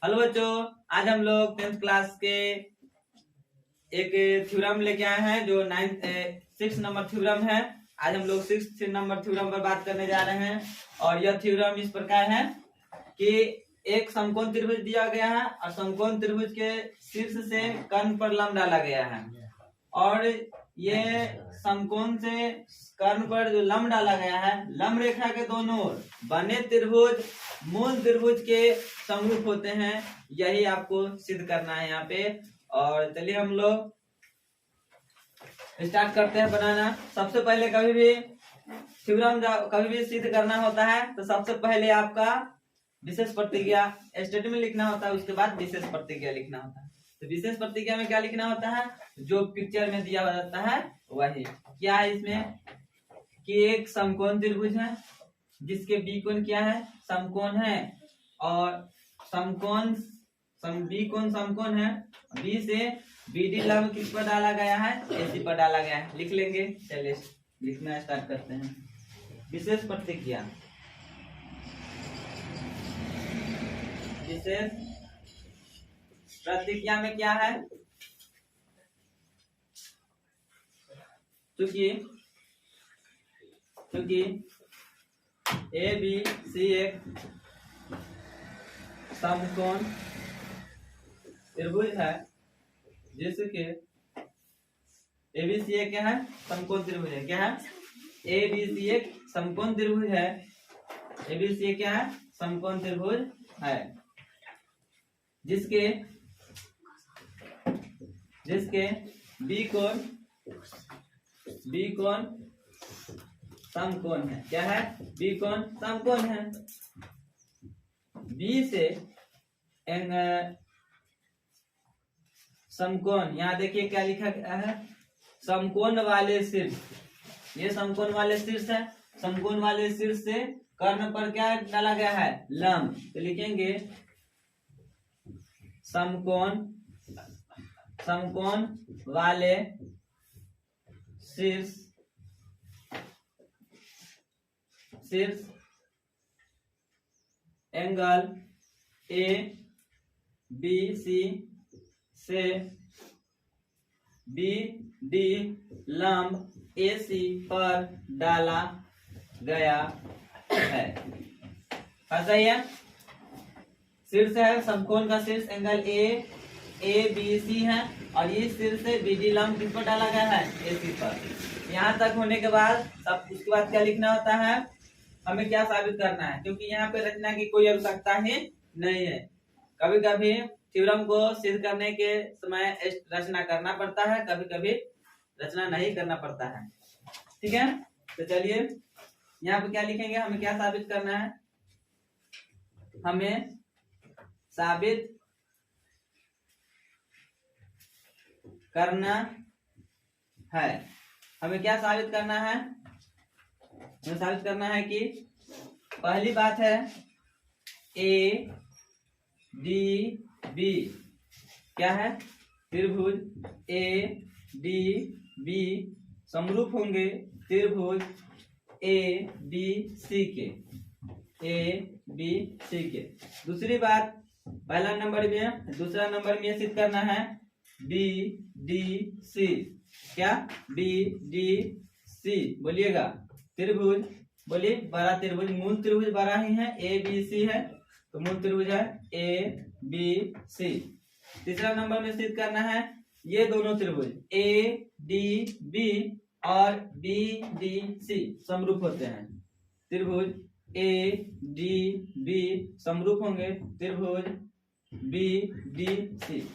Hello बच्चों, आज हम लोग 10th क्लास के एक थ्योरम लेके आए हैं जो 6 नंबर थ्योरम है। आज हम लोग 6 नंबर थ्योरम पर बात करने जा रहे हैं और यह थ्योरम इस प्रकार है कि एक समकोण त्रिभुज दिया गया है और समकोण त्रिभुज के शीर्ष से कर्ण पर लंब डाला गया है और ये समकोण से कर्ण पर जो लंब डाला गया है, लंब रेखा के दोनों ओर बने त्रिभुज मूल त्रिभुज के समरूप होते हैं। यही आपको सिद्ध करना है यहाँ पे। और चलिए हम लोग स्टार्ट करते हैं बनाना। सबसे पहले कभी भी थ्योरम कभी भी सिद्ध करना होता है तो सबसे पहले आपका विशेष प्रतिज्ञा स्टेटमेंट लिखना होता है, उसके बाद विशेष प्रतिज्ञा लिखना होता है। तो विशेष प्रतिज्ञा में क्या लिखना होता है, जो पिक्चर में दिया जाता है वही। क्या है इसमें कि एक समकोण त्रिभुज है जिसके बी कोण क्या है, समकोण है और समकोण बी कोण समकोण है। बी से बीडी लंब किस पर डाला गया है, एसी पर डाला गया है। लिख लेंगे। चलिए लिखना स्टार्ट करते हैं। विशेष प्रतिज्ञा। विशेष प्रतिज्ञा में क्या है, क्योंकि ए बी सी एक समकोण त्रिभुज है जिसके ए बी सी एक क्या है, समकोण त्रिभुज है। क्या है, ए बी सी एक समकोण त्रिभुज है। ए बी सी एक क्या है, समकोण त्रिभुज है जिसके बी कोण समकोण है। क्या है, बी कोण समकोण है। बी से समकोण, यहाँ देखिए क्या लिखा गया है, समकोण वाले शीर्ष। ये समकोण वाले शीर्ष है। समकोण वाले शीर्ष से कर्ण पर क्या डाला गया है, लंब। तो लिखेंगे समकोण वाले शीर्ष एंगल ए बी सी से बी डी लंब ए सी पर डाला गया है। सही है। शीर्ष है, समकोण का शीर्ष एंगल ए बी सी है और इस शीर्ष से बी डी लंब किस पर डाला गया है, ए सी पर। यहाँ तक होने के बाद सब उसके बाद क्या लिखना होता है, हमें क्या साबित करना है, क्योंकि यहाँ पे रचना की कोई आवश्यकता ही नहीं है। कभी कभी थ्योरम को सिद्ध करने के समय रचना करना पड़ता है, कभी कभी रचना नहीं करना पड़ता है। ठीक है, तो चलिए यहाँ पे क्या लिखेंगे, हमें क्या साबित करना है, हमें साबित करना है। हमें क्या साबित करना है, हमें साबित करना है कि पहली बात है ए डी बी क्या है, त्रिभुज ए डी बी समरूप होंगे त्रिभुज ए बी सी के। दूसरी बात, पहला नंबर में, दूसरा नंबर में सिद्ध करना है बी डी सी। क्या, बी डी सी बोलिएगा, त्रिभुज बोलिए, बड़ा त्रिभुज, मूल त्रिभुज बड़ा ही है, ए बी सी है तो मूल त्रिभुज है ए बी सी। तीसरा नंबर में सिद्ध करना है ये दोनों त्रिभुज ए डी बी और बी डी सी समरूप होते हैं। त्रिभुज ए डी बी समरूप होंगे त्रिभुज बी डी सी।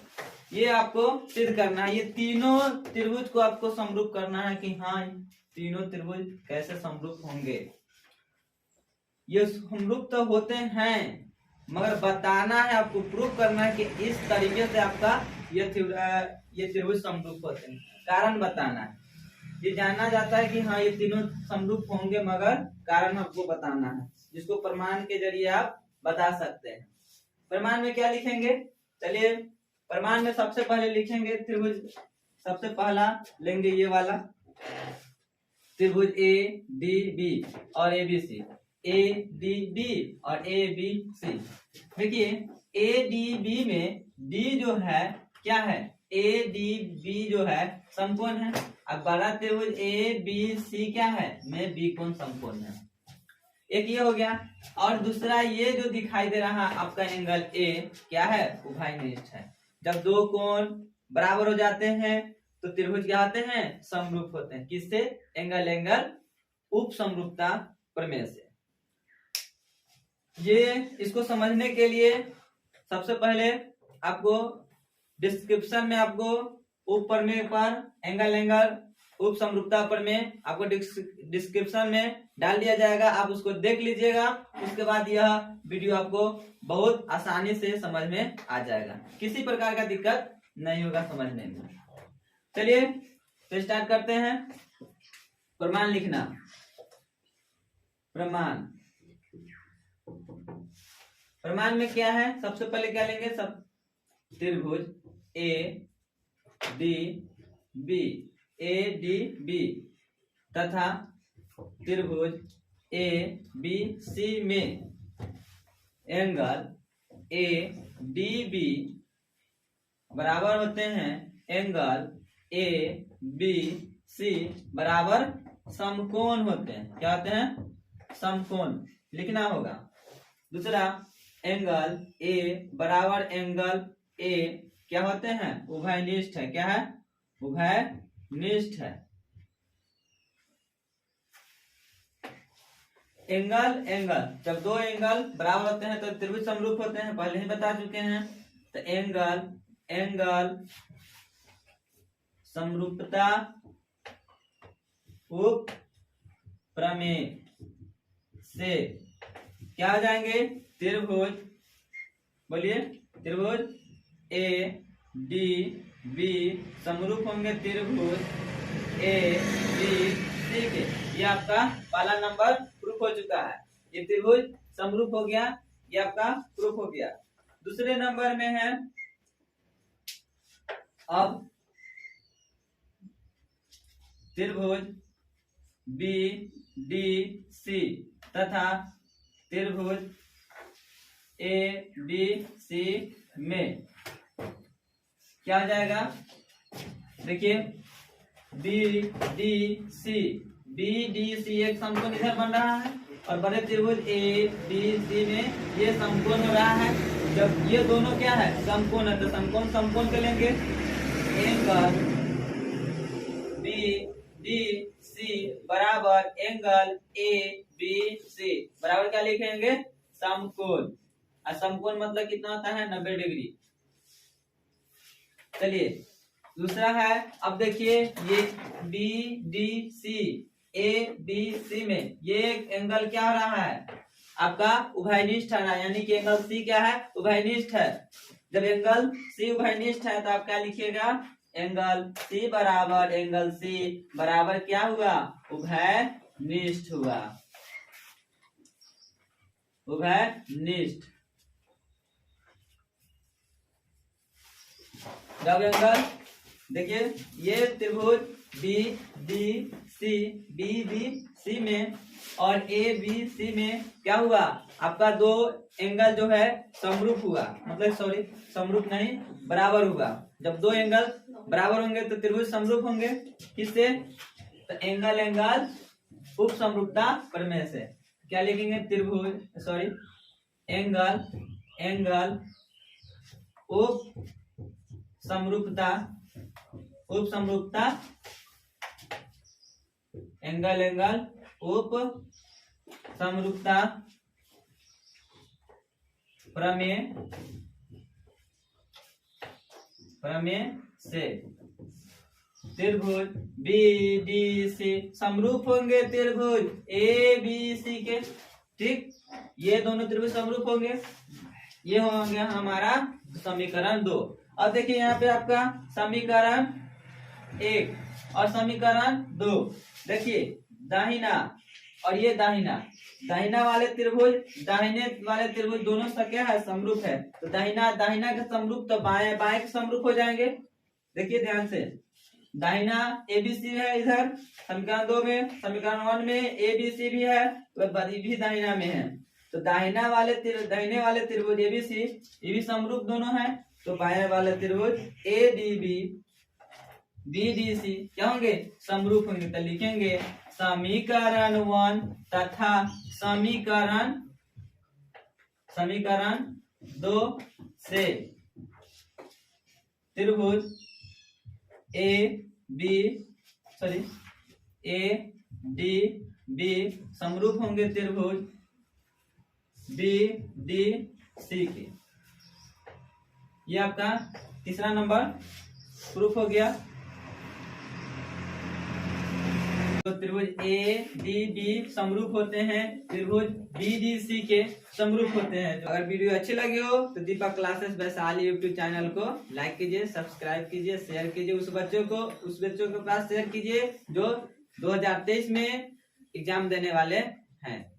ये आपको सिद्ध करना है। ये तीनों त्रिभुज को आपको समरूप करना है कि हाँ तीनों त्रिभुज कैसे समरूप होंगे। ये समरूप तो होते हैं मगर बताना है आपको, प्रूफ करना है कि इस तरीके से आपका ये त्रिभुज समरूप होते हैं। कारण बताना है। ये जाना जाता है कि हाँ ये तीनों समरूप होंगे मगर कारण आपको बताना है, जिसको प्रमाण के जरिए आप बता सकते हैं। प्रमाण में क्या लिखेंगे, चलिए प्रमाण में सबसे पहले लिखेंगे त्रिभुज, सबसे पहला लेंगे ये वाला त्रिभुज ए डी बी और A B C, A D B और ए बी सी। देखिए ADB में D जो है क्या है, ADB जो है समकोण है। अब बड़ा त्रिभुज ABC क्या है, में B कोण समकोण है। एक ये हो गया। और दूसरा ये जो दिखाई दे रहा है आपका एंगल A क्या है, उभयनिष्ठ है। जब दो कोण बराबर हो जाते हैं तो त्रिभुज क्या होते हैं, समरूप होते हैं। किससे, एंगल एंगल उप समरूपता प्रमेय से। ये इसको समझने के लिए सबसे पहले आपको डिस्क्रिप्शन में आपको उप प्रमेय पर एंगल एंगल उप समरूपता प्रमेय आपको डिस्क्रिप्शन में डाल दिया जाएगा, आप उसको देख लीजिएगा। उसके बाद यह वीडियो आपको बहुत आसानी से समझ में आ जाएगा, किसी प्रकार का दिक्कत नहीं होगा समझने में। चलिए तो स्टार्ट करते हैं। प्रमाण लिखना। प्रमाण, प्रमाण में क्या है, सबसे पहले क्या लेंगे, सब त्रिभुज ADB तथा त्रिभुज ABC में एंगल ADB बराबर होते हैं एंगल ABC बराबर समकोण होते हैं। क्या होते हैं, समकोण लिखना होगा। दूसरा एंगल A बराबर एंगल A क्या होते हैं, उभयनिष्ठ है। क्या है, उभयनिष्ठ है। एंगल एंगल, जब दो एंगल बराबर होते हैं तो त्रिभुज समरूप होते हैं, पहले ही बता चुके हैं। तो एंगल एंगल समरूपता उप प्रमेय से क्या हो जाएंगे, त्रिभुज, बोलिए, त्रिभुज ADB समरूप होंगे त्रिभुज ABC के। ये आपका पहला नंबर प्रूफ हो चुका है, ये त्रिभुज समरूप हो गया, ये आपका प्रूफ हो गया। दूसरे नंबर में है अब त्रिभुज BDC तथा त्रिभुज ABC में क्या हो जाएगा, देखिए BDC एक समकोण इधर बन रहा है और बड़े त्रिभुज ABC में ये समकोण हो रहा है। जब ये दोनों क्या है, समकोण है, तो समकोण समकोण के लेंगे। एंगल BDC बराबर एंगल ABC बराबर क्या लिखेंगे, समकोण। और समकोण मतलब कितना होता है, 90 डिग्री। चलिए दूसरा है, अब देखिए ये BDC ABC में ये एंगल क्या हो रहा है, आपका उभयनिष्ठ है ना, यानी कि एंगल C क्या है, उभयनिष्ठ है। जब एंगल C उभयनिष्ठ है तो आप क्या लिखिएगा, एंगल C बराबर एंगल C बराबर क्या हुआ, उभयनिष्ठ हुआ, उभयनिष्ठ। जब एंगल, देखिए ये त्रिभुज BBC में और ABC में क्या हुआ, आपका दो एंगल जो है समरूप हुआ, मतलब सॉरी समरूप नहीं, बराबर हुआ। जब दो एंगल बराबर होंगे तो त्रिभुज समरूप होंगे। किससे, तो एंगल एंगल उप समरूपता प्रमेय से। क्या लिखेंगे, त्रिभुज सॉरी एंगल एंगल उप समरूपता, उप समरूपता, एंगल एंगल उप समरूपता प्रमेय से त्रिभुज BDC समरूप होंगे त्रिभुज ABC के। ठीक, ये दोनों त्रिभुज समरूप होंगे। ये होंगे हमारा समीकरण 2। अब देखिए यहाँ पे आपका समीकरण 1 और समीकरण 2। देखिए दाहिना और ये दाहिना, दाहिना वाले त्रिभुज दाहिने वाले त्रिभुज दोनों सा क्या है, समरूप है। तो दाहिना दाहिना के समरूप तो बाएं बाएं के समरूप हो जाएंगे। देखिए ध्यान से, दाहिना ABC है इधर समीकरण 2 में, समीकरण 1 में ABC भी है, तो भी दाहिना में है। तो दाहिने वाले त्रिभुज एबीसी ये भी समरूप दोनों है, तो बाएं वाले त्रिभुज एडीबी बीडीसी क्या होंगे, समरूप होंगे। तो लिखेंगे समीकरण 1 तथा समीकरण 2 से त्रिभुज ए डी बी समरूप होंगे त्रिभुज बी डी सी के। ये आपका तीसरा नंबर प्रूफ हो गया। तो त्रिभुज ए डी बी समरूप होते हैं, त्रिभुज बी डी सी के समरूप होते हैं। तो अगर वीडियो अच्छी लगी हो तो दीपक क्लासेस वैशाली यूट्यूब चैनल को लाइक कीजिए, सब्सक्राइब कीजिए, शेयर कीजिए, उस बच्चों के पास शेयर कीजिए जो 2023 में एग्जाम देने वाले हैं।